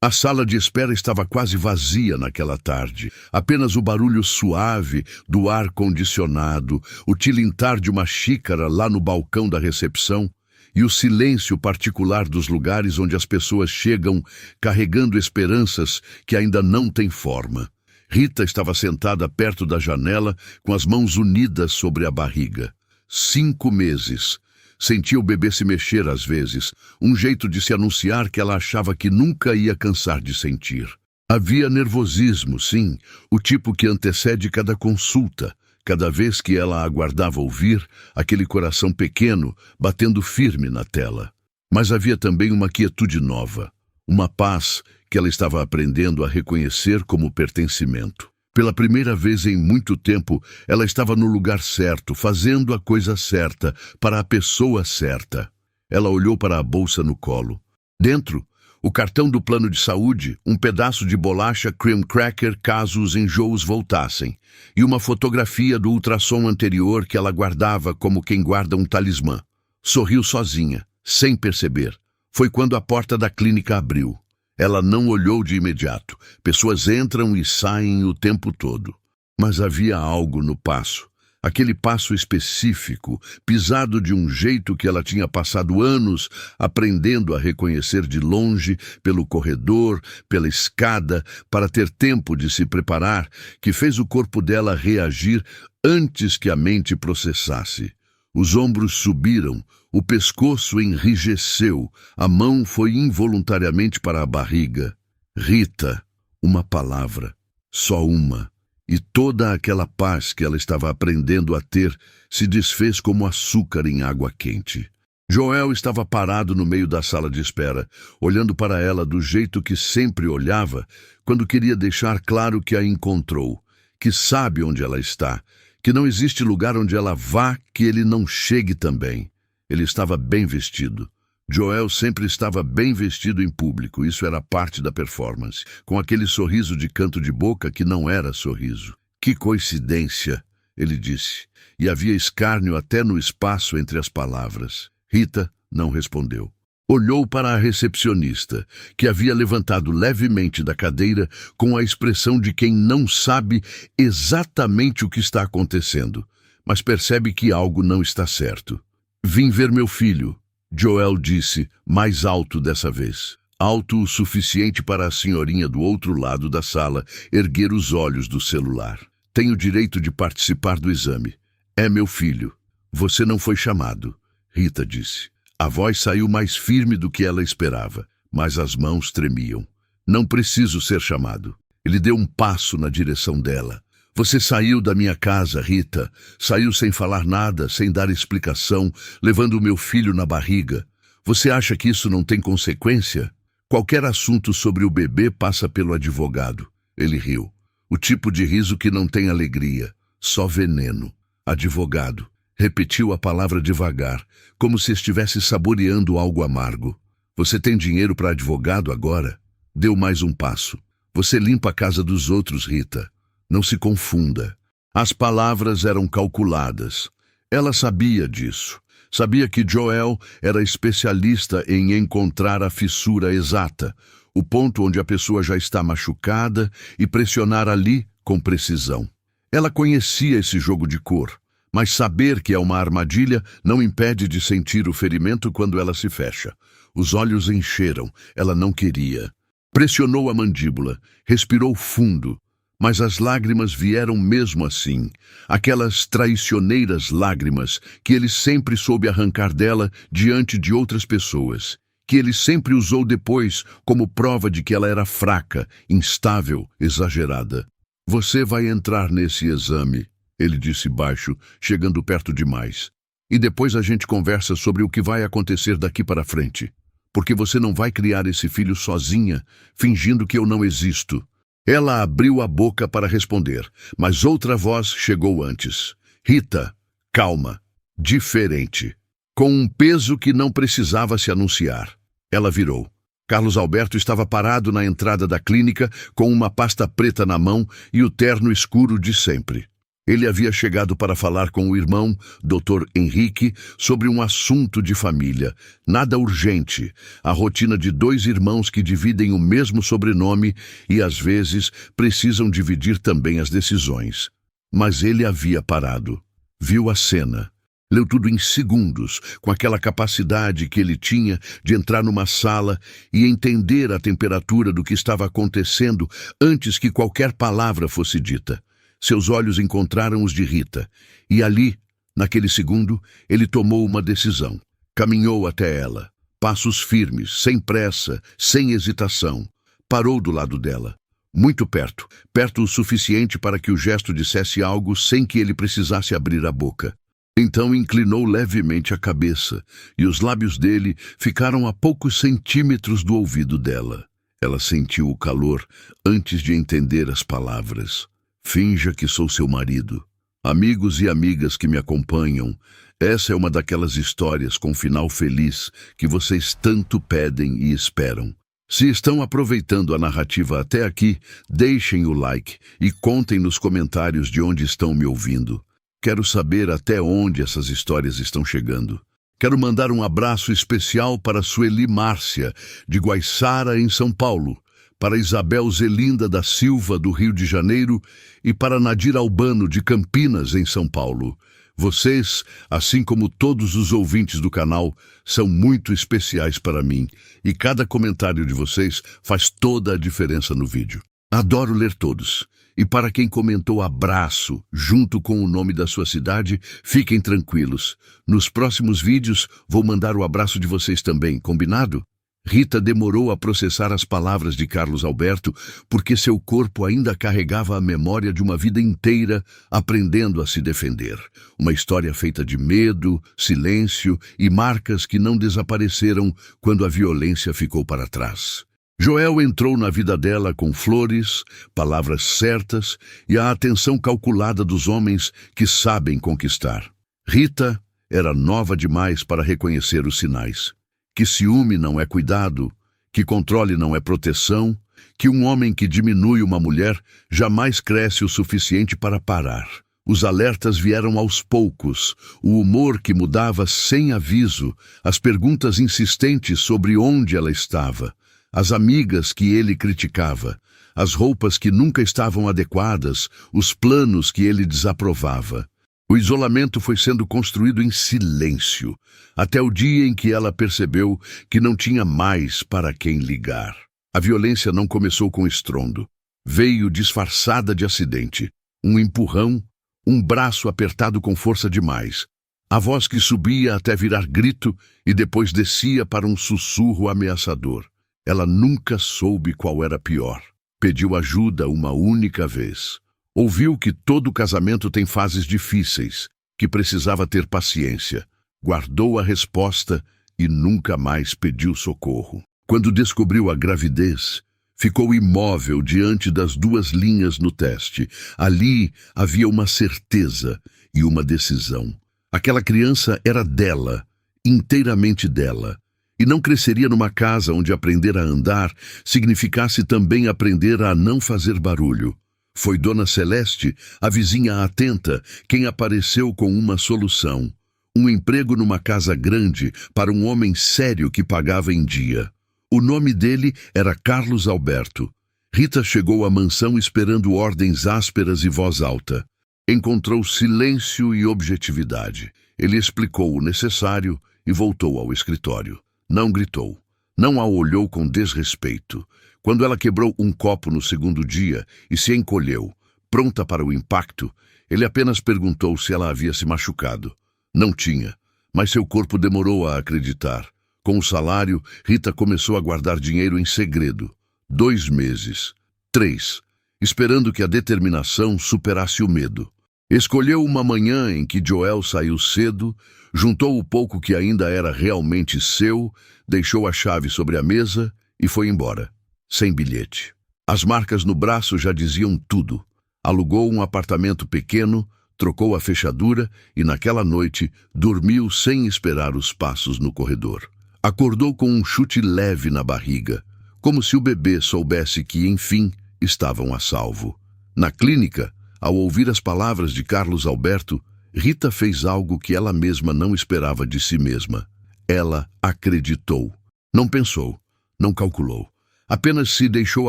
A sala de espera estava quase vazia naquela tarde. Apenas o barulho suave do ar-condicionado, o tilintar de uma xícara lá no balcão da recepção e o silêncio particular dos lugares onde as pessoas chegam carregando esperanças que ainda não têm forma. Rita estava sentada perto da janela com as mãos unidas sobre a barriga. 5 meses. Sentia o bebê se mexer às vezes, um jeito de se anunciar que ela achava que nunca ia cansar de sentir. Havia nervosismo, sim, o tipo que antecede cada consulta, cada vez que ela aguardava ouvir aquele coração pequeno batendo firme na tela. Mas havia também uma quietude nova, uma paz que ela estava aprendendo a reconhecer como pertencimento. Pela primeira vez em muito tempo, ela estava no lugar certo, fazendo a coisa certa, para a pessoa certa. Ela olhou para a bolsa no colo. Dentro, o cartão do plano de saúde, um pedaço de bolacha cream cracker caso os enjoos voltassem, e uma fotografia do ultrassom anterior que ela guardava como quem guarda um talismã. Sorriu sozinha, sem perceber. Foi quando a porta da clínica abriu. Ela não olhou de imediato. Pessoas entram e saem o tempo todo. Mas havia algo no passo. Aquele passo específico, pisado de um jeito que ela tinha passado anos aprendendo a reconhecer de longe, pelo corredor, pela escada, para ter tempo de se preparar, que fez o corpo dela reagir antes que a mente processasse. Os ombros subiram, o pescoço enrijeceu, a mão foi involuntariamente para a barriga. Rita, uma palavra, só uma, e toda aquela paz que ela estava aprendendo a ter se desfez como açúcar em água quente. Joel estava parado no meio da sala de espera, olhando para ela do jeito que sempre olhava quando queria deixar claro que a encontrou, que sabe onde ela está, que não existe lugar onde ela vá que ele não chegue também. Ele estava bem vestido. Joel sempre estava bem vestido em público, isso era parte da performance, com aquele sorriso de canto de boca que não era sorriso. Que coincidência, ele disse, e havia escárnio até no espaço entre as palavras. Rita não respondeu. Olhou para a recepcionista, que havia levantado levemente da cadeira com a expressão de quem não sabe exatamente o que está acontecendo, mas percebe que algo não está certo. Vim ver meu filho, Joel disse, mais alto dessa vez. Alto o suficiente para a senhorinha do outro lado da sala erguer os olhos do celular. Tenho o direito de participar do exame. É meu filho. Você não foi chamado, Rita disse. A voz saiu mais firme do que ela esperava, mas as mãos tremiam. Não preciso ser chamado. Ele deu um passo na direção dela. Você saiu da minha casa, Rita. Saiu sem falar nada, sem dar explicação, levando o meu filho na barriga. Você acha que isso não tem consequência? Qualquer assunto sobre o bebê passa pelo advogado. Ele riu. O tipo de riso que não tem alegria, só veneno. Advogado. Repetiu a palavra devagar, como se estivesse saboreando algo amargo. Você tem dinheiro para advogado agora? Deu mais um passo. Você limpa a casa dos outros, Rita. Não se confunda. As palavras eram calculadas. Ela sabia disso. Sabia que Joel era especialista em encontrar a fissura exata, o ponto onde a pessoa já está machucada e pressionar ali com precisão. Ela conhecia esse jogo de cor. Mas saber que é uma armadilha não impede de sentir o ferimento quando ela se fecha. Os olhos encheram, ela não queria. Pressionou a mandíbula, respirou fundo, mas as lágrimas vieram mesmo assim. Aquelas traiçoeiras lágrimas que ele sempre soube arrancar dela diante de outras pessoas, que ele sempre usou depois como prova de que ela era fraca, instável, exagerada. Você vai entrar nesse exame, ele disse baixo, chegando perto demais. E depois a gente conversa sobre o que vai acontecer daqui para frente. Porque você não vai criar esse filho sozinha, fingindo que eu não existo. Ela abriu a boca para responder, mas outra voz chegou antes. Rita, calma, diferente. Com um peso que não precisava se anunciar. Ela virou. Carlos Alberto estava parado na entrada da clínica com uma pasta preta na mão e o terno escuro de sempre. Ele havia chegado para falar com o irmão, Dr. Henrique, sobre um assunto de família. Nada urgente. A rotina de dois irmãos que dividem o mesmo sobrenome e, às vezes, precisam dividir também as decisões. Mas ele havia parado. Viu a cena. Leu tudo em segundos, com aquela capacidade que ele tinha de entrar numa sala e entender a temperatura do que estava acontecendo antes que qualquer palavra fosse dita. Seus olhos encontraram os de Rita, e ali, naquele segundo, ele tomou uma decisão. Caminhou até ela, passos firmes, sem pressa, sem hesitação. Parou do lado dela, muito perto, perto o suficiente para que o gesto dissesse algo sem que ele precisasse abrir a boca. Então inclinou levemente a cabeça, e os lábios dele ficaram a poucos centímetros do ouvido dela. Ela sentiu o calor antes de entender as palavras. Finja que sou seu marido. Amigos e amigas que me acompanham, essa é uma daquelas histórias com final feliz que vocês tanto pedem e esperam. Se estão aproveitando a narrativa até aqui, deixem o like e contem nos comentários de onde estão me ouvindo. Quero saber até onde essas histórias estão chegando. Quero mandar um abraço especial para Sueli Márcia, de Guaiçara, em São Paulo, para Isabel Zelinda da Silva, do Rio de Janeiro, e para Nadir Albano, de Campinas, em São Paulo. Vocês, assim como todos os ouvintes do canal, são muito especiais para mim, e cada comentário de vocês faz toda a diferença no vídeo. Adoro ler todos. E para quem comentou abraço, junto com o nome da sua cidade, fiquem tranquilos. Nos próximos vídeos, vou mandar o abraço de vocês também, combinado? Rita demorou a processar as palavras de Carlos Alberto porque seu corpo ainda carregava a memória de uma vida inteira aprendendo a se defender. Uma história feita de medo, silêncio e marcas que não desapareceram quando a violência ficou para trás. Joel entrou na vida dela com flores, palavras certas e a atenção calculada dos homens que sabem conquistar. Rita era nova demais para reconhecer os sinais. Que ciúme não é cuidado, que controle não é proteção, que um homem que diminui uma mulher jamais cresce o suficiente para parar. Os alertas vieram aos poucos, o humor que mudava sem aviso, as perguntas insistentes sobre onde ela estava, as amigas que ele criticava, as roupas que nunca estavam adequadas, os planos que ele desaprovava. O isolamento foi sendo construído em silêncio, até o dia em que ela percebeu que não tinha mais para quem ligar. A violência não começou com estrondo. Veio disfarçada de acidente. Um empurrão, um braço apertado com força demais. A voz que subia até virar grito e depois descia para um sussurro ameaçador. Ela nunca soube qual era pior. Pediu ajuda uma única vez. Ouviu que todo casamento tem fases difíceis, que precisava ter paciência. Guardou a resposta e nunca mais pediu socorro. Quando descobriu a gravidez, ficou imóvel diante das duas linhas no teste. Ali havia uma certeza e uma decisão. Aquela criança era dela, inteiramente dela. E não cresceria numa casa onde aprender a andar significasse também aprender a não fazer barulho. Foi Dona Celeste, a vizinha atenta, quem apareceu com uma solução. Um emprego numa casa grande para um homem sério que pagava em dia. O nome dele era Carlos Alberto. Rita chegou à mansão esperando ordens ásperas e voz alta. Encontrou silêncio e objetividade. Ele explicou o necessário e voltou ao escritório. Não gritou. Não a olhou com desrespeito. Quando ela quebrou um copo no segundo dia e se encolheu, pronta para o impacto, ele apenas perguntou se ela havia se machucado. Não tinha, mas seu corpo demorou a acreditar. Com o salário, Rita começou a guardar dinheiro em segredo. 2 meses. 3. Esperando que a determinação superasse o medo. Escolheu uma manhã em que Joel saiu cedo, juntou o pouco que ainda era realmente seu, deixou a chave sobre a mesa e foi embora. Sem bilhete. As marcas no braço já diziam tudo. Alugou um apartamento pequeno, trocou a fechadura e naquela noite dormiu sem esperar os passos no corredor. Acordou com um chute leve na barriga, como se o bebê soubesse que, enfim, estavam a salvo. Na clínica, Ao ouvir as palavras de Carlos Alberto, Rita fez algo que ela mesma não esperava de si mesma. Ela acreditou. Não pensou, não calculou. Apenas se deixou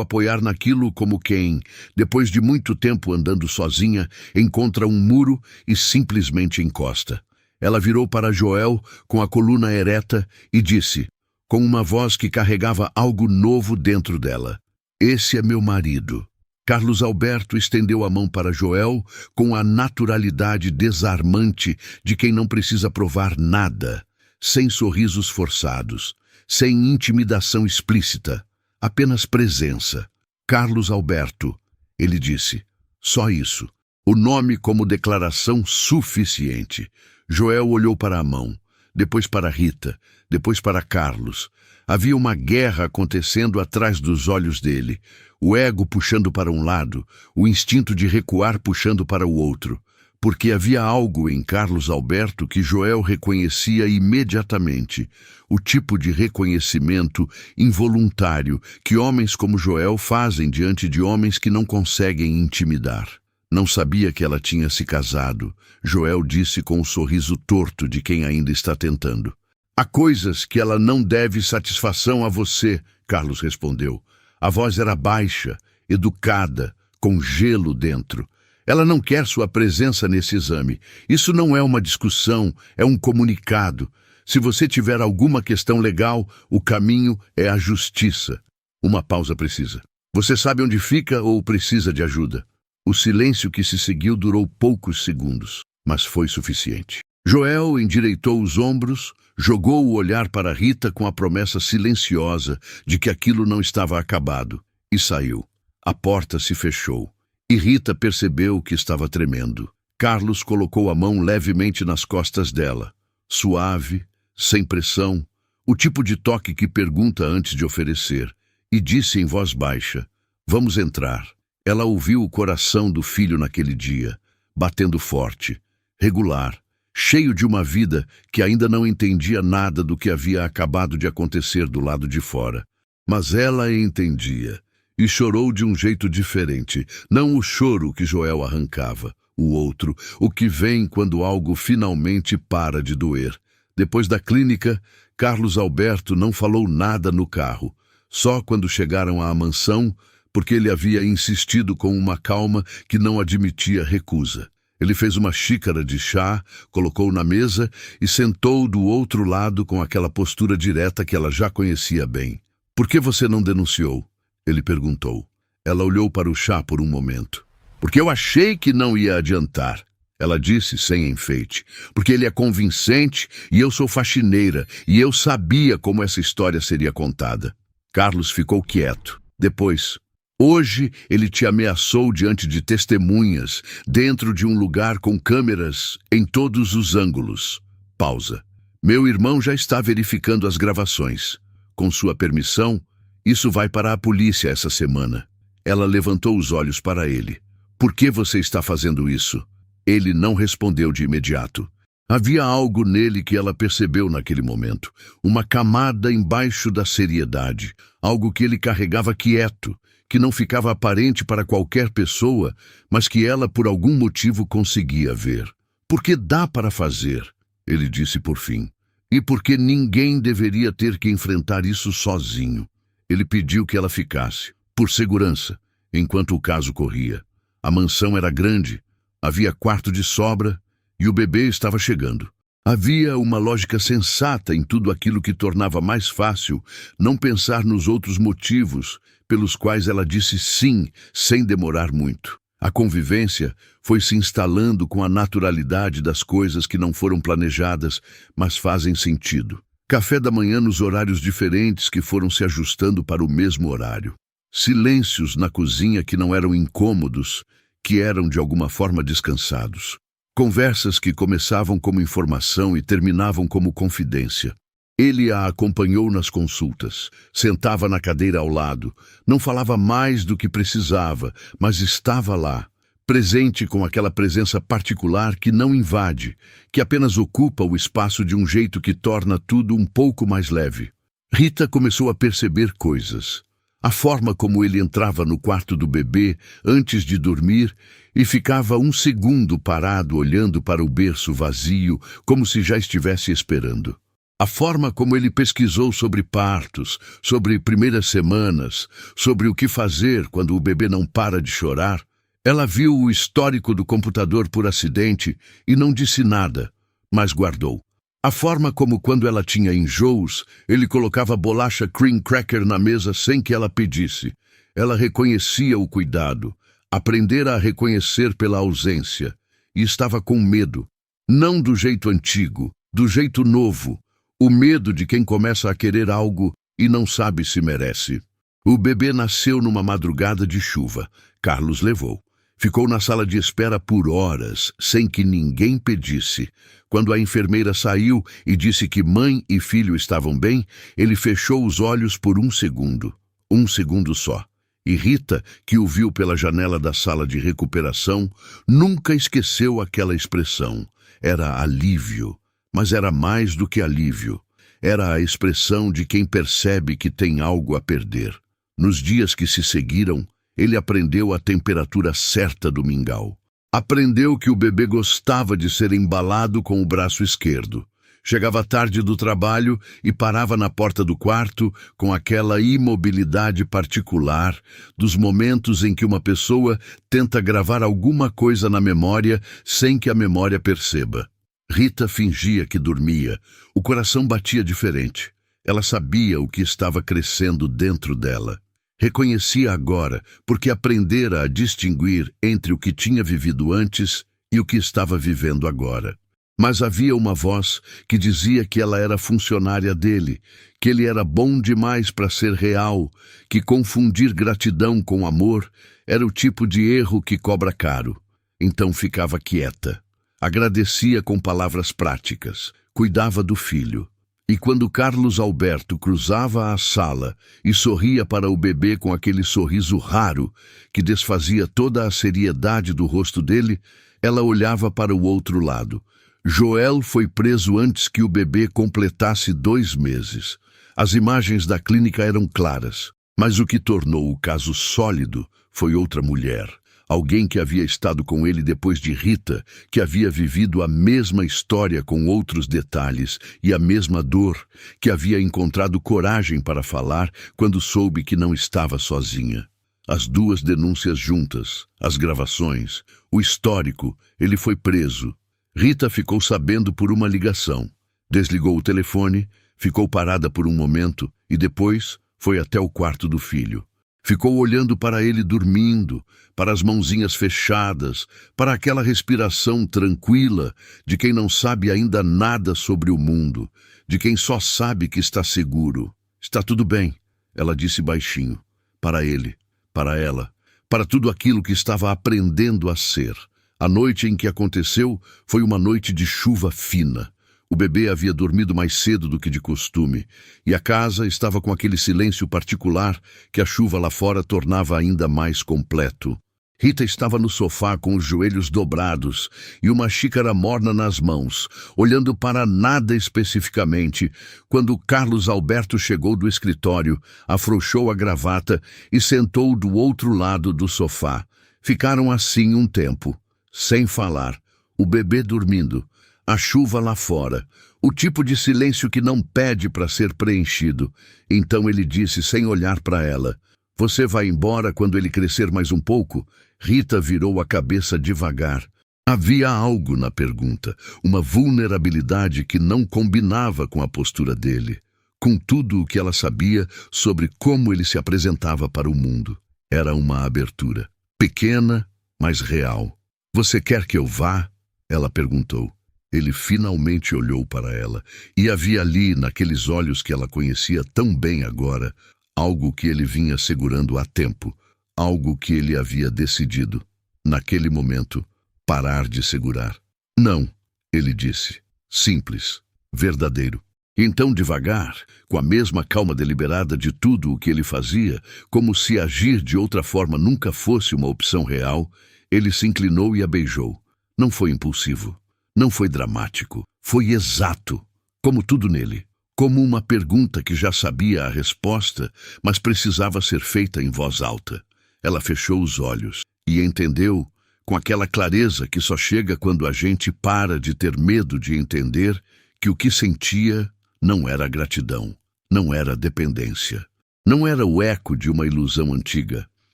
apoiar naquilo como quem, depois de muito tempo andando sozinha, encontra um muro e simplesmente encosta. Ela virou para Joel com a coluna ereta e disse, com uma voz que carregava algo novo dentro dela: "Esse é meu marido." Carlos Alberto estendeu a mão para Joel com a naturalidade desarmante de quem não precisa provar nada, sem sorrisos forçados, sem intimidação explícita, apenas presença. "Carlos Alberto", ele disse. Só isso. O nome como declaração suficiente. Joel olhou para a mão, depois para Rita, depois para Carlos. Havia uma guerra acontecendo atrás dos olhos dele, o ego puxando para um lado, o instinto de recuar puxando para o outro, porque havia algo em Carlos Alberto que Joel reconhecia imediatamente, o tipo de reconhecimento involuntário que homens como Joel fazem diante de homens que não conseguem intimidar. Não sabia que ela tinha se casado, Joel disse com um sorriso torto de quem ainda está tentando. "Há coisas que ela não deve satisfação a você", Carlos respondeu. A voz era baixa, educada, com gelo dentro. "Ela não quer sua presença nesse exame. Isso não é uma discussão, é um comunicado. Se você tiver alguma questão legal, o caminho é a justiça." Uma pausa precisa. "Você sabe onde fica ou precisa de ajuda?" O silêncio que se seguiu durou poucos segundos, mas foi suficiente. Joel endireitou os ombros, jogou o olhar para Rita com a promessa silenciosa de que aquilo não estava acabado, e saiu. A porta se fechou, e Rita percebeu que estava tremendo. Carlos colocou a mão levemente nas costas dela, suave, sem pressão, o tipo de toque que pergunta antes de oferecer, e disse em voz baixa: "Vamos entrar." Ela ouviu o coração do filho naquele dia, batendo forte, regular, cheio de uma vida que ainda não entendia nada do que havia acabado de acontecer do lado de fora. Mas ela entendia, e chorou de um jeito diferente, não o choro que Joel arrancava, o outro, o que vem quando algo finalmente para de doer. Depois da clínica, Carlos Alberto não falou nada no carro, só quando chegaram à mansão, porque ele havia insistido com uma calma que não admitia recusa. Ele fez uma xícara de chá, colocou na mesa e sentou do outro lado com aquela postura direta que ela já conhecia bem. "Por que você não denunciou?" ele perguntou. Ela olhou para o chá por um momento. "Porque eu achei que não ia adiantar." Ela disse sem enfeite. "Porque ele é convincente e eu sou faxineira e eu sabia como essa história seria contada." Carlos ficou quieto. Depois: "Hoje ele te ameaçou diante de testemunhas, dentro de um lugar com câmeras em todos os ângulos." Pausa. "Meu irmão já está verificando as gravações. Com sua permissão, isso vai para a polícia essa semana." Ela levantou os olhos para ele. "Por que você está fazendo isso?" Ele não respondeu de imediato. Havia algo nele que ela percebeu naquele momento, uma camada embaixo da seriedade, algo que ele carregava quieto, que não ficava aparente para qualquer pessoa, mas que ela por algum motivo conseguia ver. "Porque dá para fazer", ele disse por fim. "E porque ninguém deveria ter que enfrentar isso sozinho." Ele pediu que ela ficasse, por segurança, enquanto o caso corria. A mansão era grande, havia quarto de sobra e o bebê estava chegando. Havia uma lógica sensata em tudo aquilo que tornava mais fácil não pensar nos outros motivos pelos quais ela disse sim, sem demorar muito. A convivência foi se instalando com a naturalidade das coisas que não foram planejadas, mas fazem sentido. Café da manhã nos horários diferentes que foram se ajustando para o mesmo horário. Silêncios na cozinha que não eram incômodos, que eram de alguma forma descansados. Conversas que começavam como informação e terminavam como confidência. Ele a acompanhou nas consultas, sentava na cadeira ao lado, não falava mais do que precisava, mas estava lá, presente com aquela presença particular que não invade, que apenas ocupa o espaço de um jeito que torna tudo um pouco mais leve. Rita começou a perceber coisas. A forma como ele entrava no quarto do bebê antes de dormir e ficava um segundo parado olhando para o berço vazio, como se já estivesse esperando. A forma como ele pesquisou sobre partos, sobre primeiras semanas, sobre o que fazer quando o bebê não para de chorar. Ela viu o histórico do computador por acidente e não disse nada, mas guardou. A forma como, quando ela tinha enjoos, ele colocava bolacha cream cracker na mesa sem que ela pedisse. Ela reconhecia o cuidado, aprendera a reconhecer pela ausência, e estava com medo. Não do jeito antigo, do jeito novo. O medo de quem começa a querer algo e não sabe se merece. O bebê nasceu numa madrugada de chuva. Carlos levou. Ficou na sala de espera por horas, sem que ninguém pedisse. Quando a enfermeira saiu e disse que mãe e filho estavam bem, ele fechou os olhos por um segundo só. E Rita, que o viu pela janela da sala de recuperação, nunca esqueceu aquela expressão. Era alívio, mas era mais do que alívio. Era a expressão de quem percebe que tem algo a perder. Nos dias que se seguiram, ele aprendeu a temperatura certa do mingau. Aprendeu que o bebê gostava de ser embalado com o braço esquerdo. Chegava tarde do trabalho e parava na porta do quarto com aquela imobilidade particular dos momentos em que uma pessoa tenta gravar alguma coisa na memória sem que a memória perceba. Rita fingia que dormia. O coração batia diferente. Ela sabia o que estava crescendo dentro dela. Reconhecia agora, porque aprendera a distinguir entre o que tinha vivido antes e o que estava vivendo agora. Mas havia uma voz que dizia que ela era funcionária dele, que ele era bom demais para ser real, que confundir gratidão com amor era o tipo de erro que cobra caro. Então ficava quieta. Agradecia com palavras práticas. Cuidava do filho. E quando Carlos Alberto cruzava a sala e sorria para o bebê com aquele sorriso raro que desfazia toda a seriedade do rosto dele, ela olhava para o outro lado. Joel foi preso antes que o bebê completasse 2 meses. As imagens da clínica eram claras, mas o que tornou o caso sólido foi outra mulher. Alguém que havia estado com ele depois de Rita, que havia vivido a mesma história com outros detalhes e a mesma dor, que havia encontrado coragem para falar quando soube que não estava sozinha. As 2 denúncias juntas, as gravações, o histórico, ele foi preso. Rita ficou sabendo por uma ligação. Desligou o telefone, ficou parada por um momento e depois foi até o quarto do filho. Ficou olhando para ele dormindo, para as mãozinhas fechadas, para aquela respiração tranquila de quem não sabe ainda nada sobre o mundo, de quem só sabe que está seguro. Está tudo bem, ela disse baixinho, para ele, para ela, para tudo aquilo que estava aprendendo a ser. A noite em que aconteceu foi uma noite de chuva fina. O bebê havia dormido mais cedo do que de costume, e a casa estava com aquele silêncio particular que a chuva lá fora tornava ainda mais completo. Rita estava no sofá com os joelhos dobrados e uma xícara morna nas mãos, olhando para nada especificamente, quando Carlos Alberto chegou do escritório, afrouxou a gravata e sentou do outro lado do sofá. Ficaram assim um tempo, sem falar, o bebê dormindo, a chuva lá fora, o tipo de silêncio que não pede para ser preenchido. Então ele disse sem olhar para ela, "Você vai embora quando ele crescer mais um pouco?" Rita virou a cabeça devagar. Havia algo na pergunta, uma vulnerabilidade que não combinava com a postura dele, com tudo o que ela sabia sobre como ele se apresentava para o mundo. Era uma abertura, pequena, mas real. "Você quer que eu vá?" ela perguntou. Ele finalmente olhou para ela, e havia ali, naqueles olhos que ela conhecia tão bem agora, algo que ele vinha segurando há tempo, algo que ele havia decidido, naquele momento, parar de segurar. "Não", ele disse, simples, verdadeiro. Então, devagar, com a mesma calma deliberada de tudo o que ele fazia, como se agir de outra forma nunca fosse uma opção real, ele se inclinou e a beijou. Não foi impulsivo. Não foi dramático, foi exato, como tudo nele. como uma pergunta que já sabia a resposta, mas precisava ser feita em voz alta. Ela fechou os olhos e entendeu, com aquela clareza que só chega quando a gente para de ter medo de entender, que o que sentia não era gratidão, não era dependência, não era o eco de uma ilusão antiga.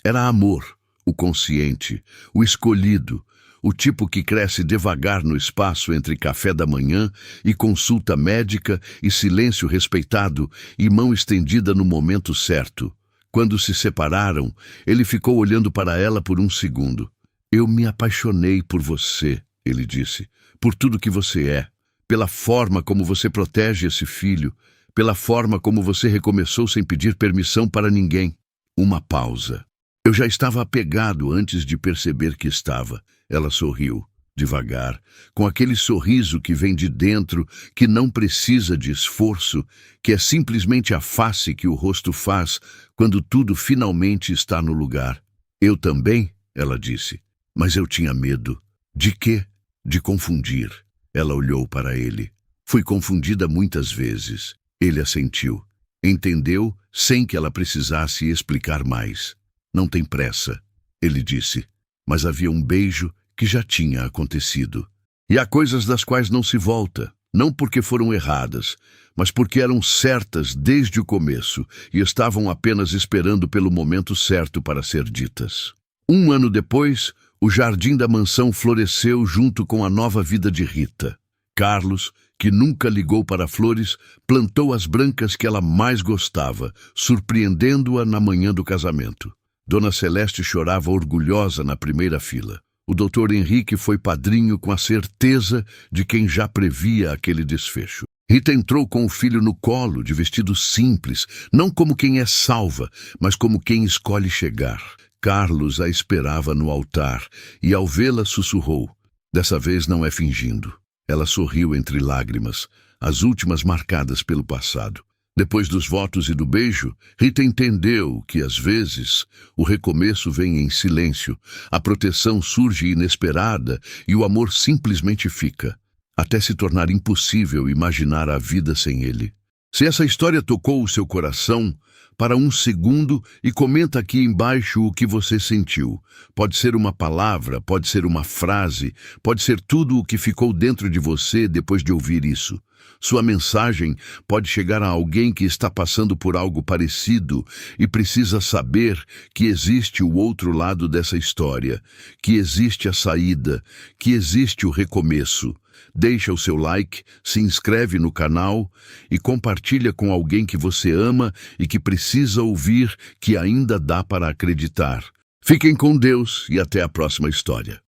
Era amor, o consciente, o escolhido, o tipo que cresce devagar no espaço entre café da manhã e consulta médica e silêncio respeitado e mão estendida no momento certo. Quando se separaram, ele ficou olhando para ela por um segundo. Eu me apaixonei por você, ele disse, por tudo que você é, pela forma como você protege esse filho, pela forma como você recomeçou sem pedir permissão para ninguém. Uma pausa. Eu já estava apegado antes de perceber que estava. Ela sorriu, devagar, com aquele sorriso que vem de dentro, que não precisa de esforço, que é simplesmente a face que o rosto faz quando tudo finalmente está no lugar. Eu também, ela disse, mas eu tinha medo. De quê? De confundir. Ela olhou para ele. Fui confundida muitas vezes. Ele assentiu. Entendeu sem que ela precisasse explicar mais. Não tem pressa, ele disse, mas havia um beijo que já tinha acontecido. E há coisas das quais não se volta, não porque foram erradas, mas porque eram certas desde o começo e estavam apenas esperando pelo momento certo para ser ditas. 1 ano depois, o jardim da mansão floresceu junto com a nova vida de Rita. Carlos, que nunca ligou para flores, plantou as brancas que ela mais gostava, surpreendendo-a na manhã do casamento. Dona Celeste chorava orgulhosa na primeira fila. O Dr. Henrique foi padrinho com a certeza de quem já previa aquele desfecho. Rita entrou com o filho no colo, de vestido simples, não como quem é salva, mas como quem escolhe chegar. Carlos a esperava no altar e, ao vê-la, sussurrou. Dessa vez não é fingindo. Ela sorriu entre lágrimas, as últimas marcadas pelo passado. Depois dos votos e do beijo, Rita entendeu que, às vezes, o recomeço vem em silêncio, a proteção surge inesperada e o amor simplesmente fica, até se tornar impossível imaginar a vida sem ele. Se essa história tocou o seu coração, para um segundo e comenta aqui embaixo o que você sentiu. Pode ser uma palavra, pode ser uma frase, pode ser tudo o que ficou dentro de você depois de ouvir isso. Sua mensagem pode chegar a alguém que está passando por algo parecido e precisa saber que existe o outro lado dessa história, que existe a saída, que existe o recomeço. Deixa o seu like, se inscreve no canal e compartilha com alguém que você ama e que precisa ouvir que ainda dá para acreditar. Fiquem com Deus e até a próxima história.